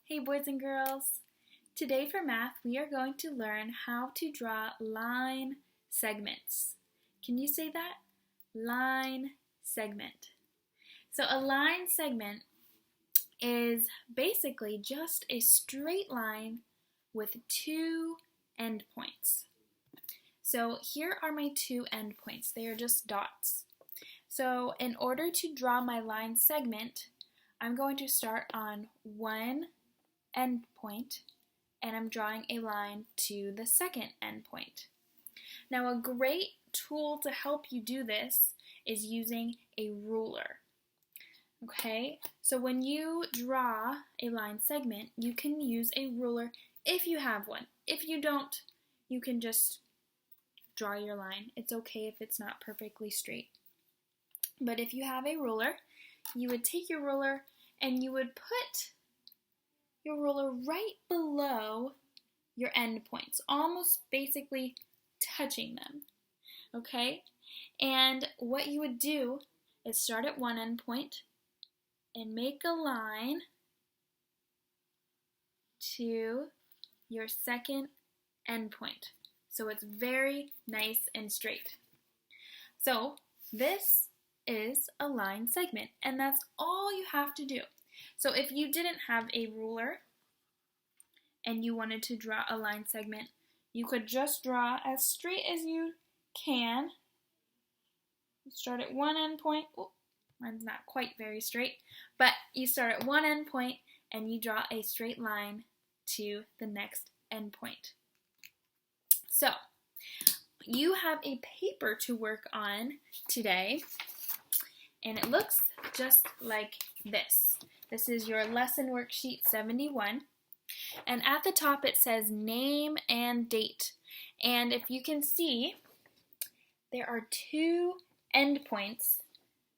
Hey boys and girls! Today for math we are going to learn how to draw line segments. Can you say that? Line segment. So a line segment is basically just a straight line with two endpoints. So here are my two endpoints. They are just dots. So in order to draw my line segment, I'm going to start on one endpoint and I'm drawing a line to the second endpoint. Now a great tool to help you do this is using a ruler. Okay, so when you draw a line segment, you can use a ruler if you have one. If you don't, you can just draw your line. It's okay if it's not perfectly straight. But if you have a ruler, you would take your ruler and you would put your ruler right below your endpoints, almost basically touching them. Okay? And what you would do is start at one endpoint and make a line to your second endpoint. So it's very nice and straight. So this is a line segment, and that's all you have to do. So if you didn't have a ruler and you wanted to draw a line segment, you could just draw as straight as you can. Start at one endpoint. Oh, mine's not quite very straight, but you start at one endpoint and you draw a straight line to the next endpoint. So you have a paper to work on today, and it looks just like this. This is your Lesson Worksheet 71, and at the top it says name and date. And if you can see, there are two endpoints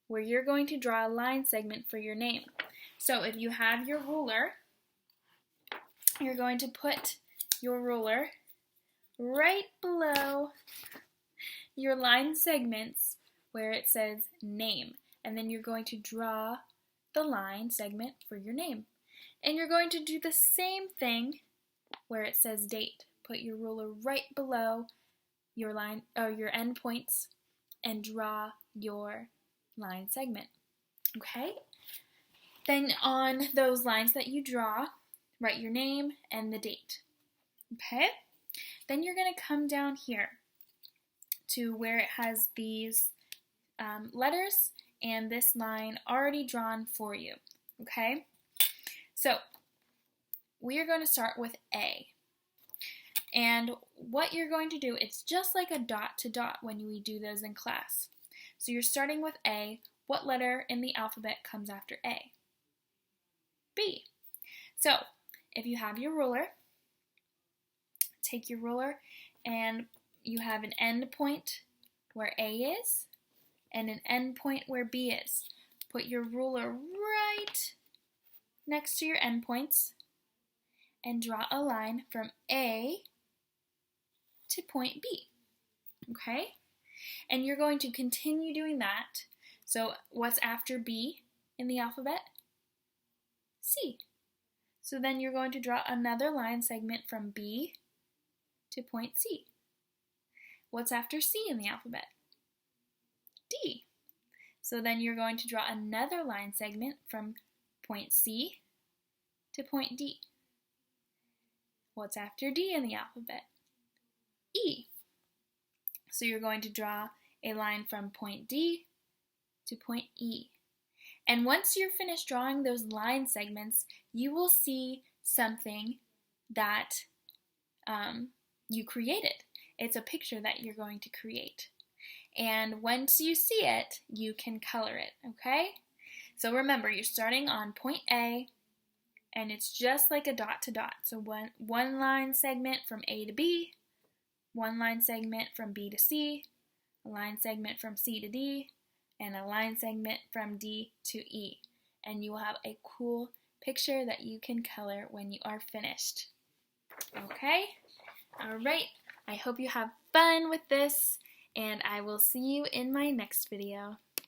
where you're going to draw a line segment for your name. So if you have your ruler, you're going to put your ruler right below your line segments where it says name, and then you're going to draw the line segment for your name. And you're going to do the same thing where it says date. Put your ruler right below your line or your endpoints and draw your line segment. Okay? Then on those lines that you draw, write your name and the date. Okay? Then you're going to come down here to where it has these letters and this line already drawn for you. Okay? So we are going to start with A. And what you're going to do, it's just like a dot to dot when we do those in class. So you're starting with A. What letter in the alphabet comes after A? B. So if you have your ruler, take your ruler and you have an end point where A is and an end point where B is. Put your ruler right next to your endpoints and draw a line from A to point B. Okay? And you're going to continue doing that. So what's after B in the alphabet? C. So then you're going to draw another line segment from B to point C. What's after C in the alphabet? D. So then you're going to draw another line segment from point C to point D. What's after D in the alphabet? E. So you're going to draw a line from point D to point E. And once you're finished drawing those line segments, you will see something that you created. It's a picture that you're going to create. And once you see it, you can color it, okay? So remember, you're starting on point A, and it's just like a dot to dot. So one line segment from A to B, one line segment from B to C, a line segment from C to D, and a line segment from D to E. And you will have a cool picture that you can color when you are finished. Okay? All right. I hope you have fun with this, and I will see you in my next video.